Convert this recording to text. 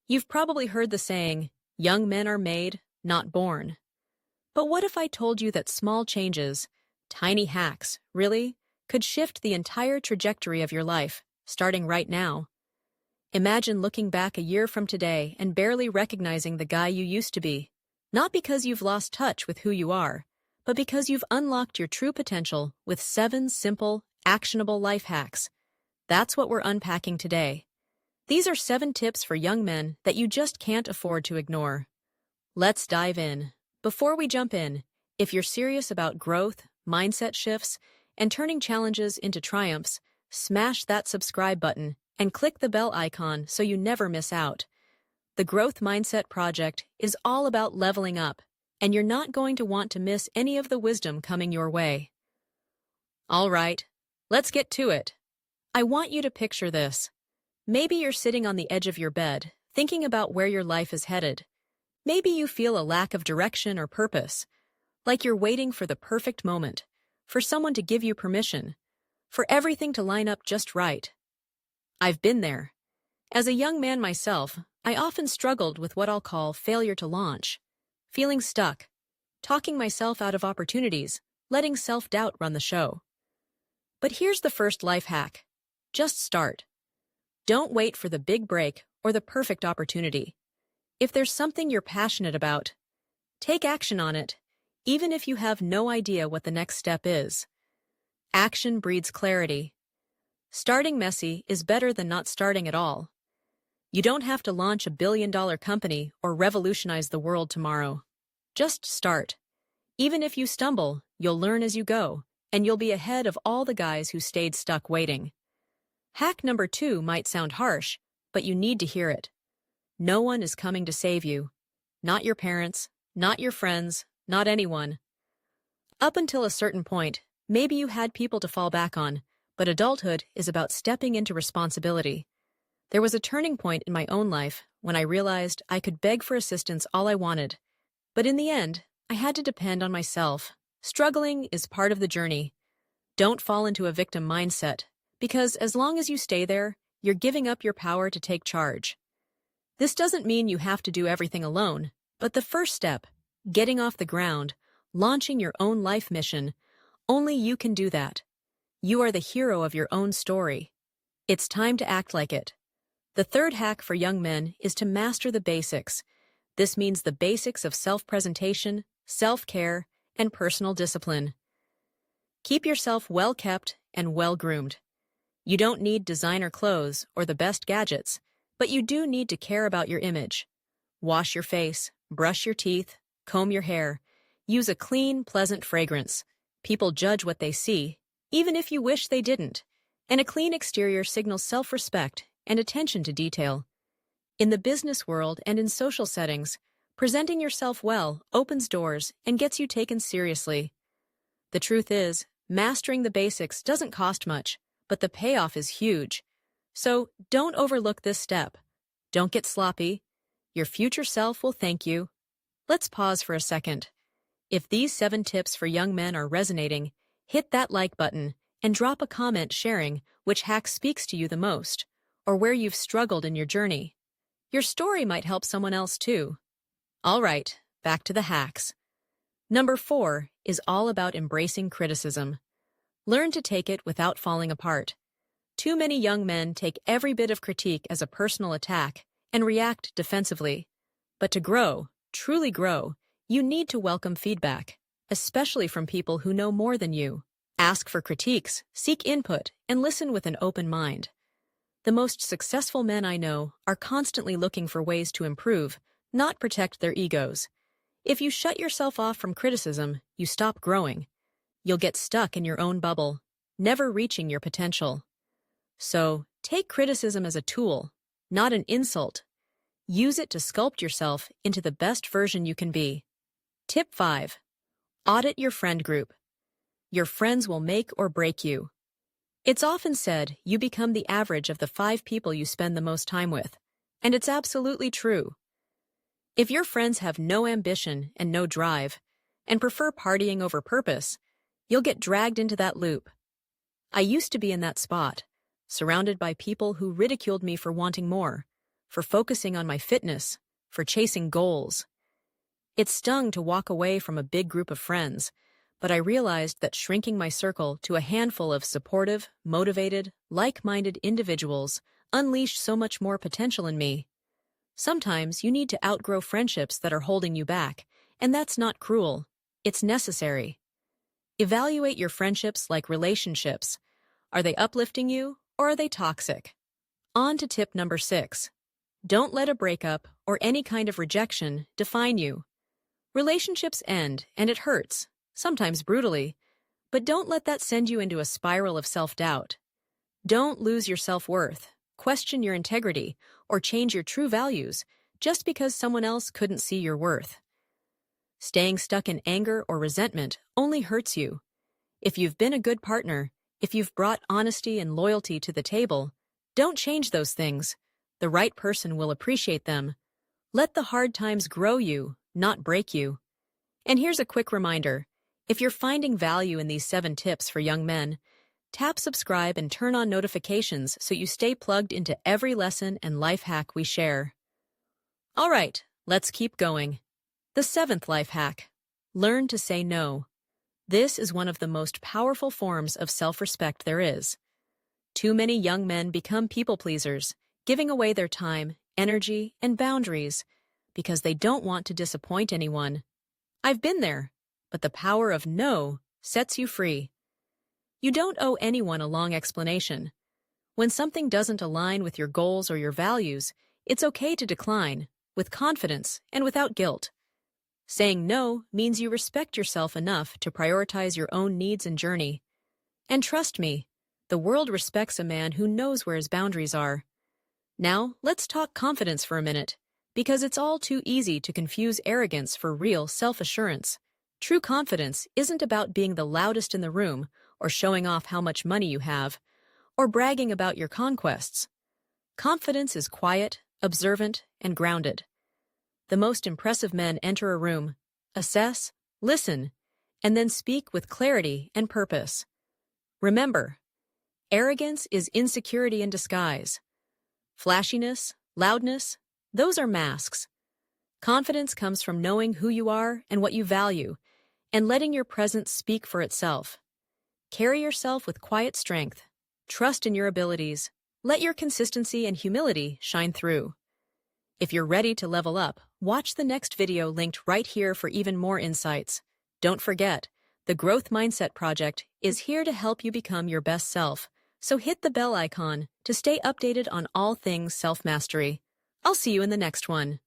You've probably heard the saying, young men are made, not born. But what if I told you that small changes, tiny hacks, really, could shift the entire trajectory of your life, starting right now? Imagine looking back a year from today and barely recognizing the guy you used to be. Not because you've lost touch with who you are, but because you've unlocked your true potential with 7 simple, actionable life hacks. That's what we're unpacking today. These are 7 tips for young men that you just can't afford to ignore. Let's dive in. Before we jump in, if you're serious about growth, mindset shifts, and turning challenges into triumphs, smash that subscribe button and click the bell icon so you never miss out. The Growth Mindset Project is all about leveling up, and you're not going to want to miss any of the wisdom coming your way. All right, let's get to it. I want you to picture this. Maybe you're sitting on the edge of your bed, thinking about where your life is headed. Maybe you feel a lack of direction or purpose, like you're waiting for the perfect moment, for someone to give you permission, for everything to line up just right. I've been there. As a young man myself, I often struggled with what I'll call failure to launch, feeling stuck, talking myself out of opportunities, letting self-doubt run the show. But here's the first life hack. Just start. Don't wait for the big break or the perfect opportunity. If there's something you're passionate about, take action on it, even if you have no idea what the next step is. Action breeds clarity. Starting messy is better than not starting at all. You don't have to launch a billion-dollar company or revolutionize the world tomorrow. Just start. Even if you stumble, you'll learn as you go, and you'll be ahead of all the guys who stayed stuck waiting. Hack number 2 might sound harsh, but you need to hear it. No one is coming to save you. Not your parents, not your friends, not anyone. Up until a certain point, maybe you had people to fall back on, but adulthood is about stepping into responsibility. There was a turning point in my own life when I realized I could beg for assistance all I wanted. But in the end, I had to depend on myself. Struggling is part of the journey. Don't fall into a victim mindset, because as long as you stay there, you're giving up your power to take charge. This doesn't mean you have to do everything alone, but the first step, getting off the ground, launching your own life mission, only you can do that. You are the hero of your own story. It's time to act like it. The third hack for young men is to master the basics. This means the basics of self-presentation, self-care, and personal discipline. Keep yourself well-kept and well-groomed. You don't need designer clothes or the best gadgets, but you do need to care about your image. Wash your face, brush your teeth, comb your hair. Use a clean, pleasant fragrance. People judge what they see, even if you wish they didn't. And a clean exterior signals self-respect and attention to detail. In the business world and in social settings, presenting yourself well opens doors and gets you taken seriously. The truth is, mastering the basics doesn't cost much, but the payoff is huge. So don't overlook this step. Don't get sloppy. Your future self will thank you. Let's pause for a second. If these 7 tips for young men are resonating, hit that like button and drop a comment sharing which hack speaks to you the most, or where you've struggled in your journey. Your story might help someone else too. All right, back to the hacks. Number 4 is all about embracing criticism. Learn to take it without falling apart. Too many young men take every bit of critique as a personal attack and react defensively. But to grow, truly grow, you need to welcome feedback, especially from people who know more than you. Ask for critiques, seek input, and listen with an open mind. The most successful men I know are constantly looking for ways to improve, not protect their egos. If you shut yourself off from criticism, you stop growing. You'll get stuck in your own bubble, never reaching your potential. So, take criticism as a tool, not an insult. Use it to sculpt yourself into the best version you can be. Tip 5. Audit your friend group. Your friends will make or break you. It's often said you become the average of the 5 people you spend the most time with, and it's absolutely true. If your friends have no ambition and no drive, and prefer partying over purpose, you'll get dragged into that loop. I used to be in that spot, surrounded by people who ridiculed me for wanting more, for focusing on my fitness, for chasing goals. It stung to walk away from a big group of friends, but I realized that shrinking my circle to a handful of supportive, motivated, like-minded individuals unleashed so much more potential in me. Sometimes you need to outgrow friendships that are holding you back, and that's not cruel. It's necessary. Evaluate your friendships like relationships. Are they uplifting you, or are they toxic? On to tip number 6. Don't let a breakup or any kind of rejection define you. Relationships end, and it hurts, sometimes brutally, but don't let that send you into a spiral of self-doubt. Don't lose your self-worth, question your integrity, or change your true values just because someone else couldn't see your worth. Staying stuck in anger or resentment only hurts you. If you've been a good partner, if you've brought honesty and loyalty to the table, don't change those things. The right person will appreciate them. Let the hard times grow you, not break you. And here's a quick reminder. If you're finding value in these 7 tips for young men, tap subscribe and turn on notifications so you stay plugged into every lesson and life hack we share. All right, let's keep going. The 7th life hack. Learn to say no. This is one of the most powerful forms of self-respect there is. Too many young men become people-pleasers, giving away their time, energy, and boundaries because they don't want to disappoint anyone. I've been there, but the power of no sets you free. You don't owe anyone a long explanation. When something doesn't align with your goals or your values, it's okay to decline, with confidence and without guilt. Saying no means you respect yourself enough to prioritize your own needs and journey. And trust me, the world respects a man who knows where his boundaries are. Now, let's talk confidence for a minute, because it's all too easy to confuse arrogance for real self-assurance. True confidence isn't about being the loudest in the room or showing off how much money you have, or bragging about your conquests. Confidence is quiet, observant, and grounded. The most impressive men enter a room, assess, listen, and then speak with clarity and purpose. Remember, arrogance is insecurity in disguise. Flashiness, loudness, those are masks. Confidence comes from knowing who you are and what you value, and letting your presence speak for itself. Carry yourself with quiet strength. Trust in your abilities. Let your consistency and humility shine through. If you're ready to level up, watch the next video linked right here for even more insights. Don't forget, the Growth Mindset Project is here to help you become your best self, so hit the bell icon to stay updated on all things self-mastery. I'll see you in the next one.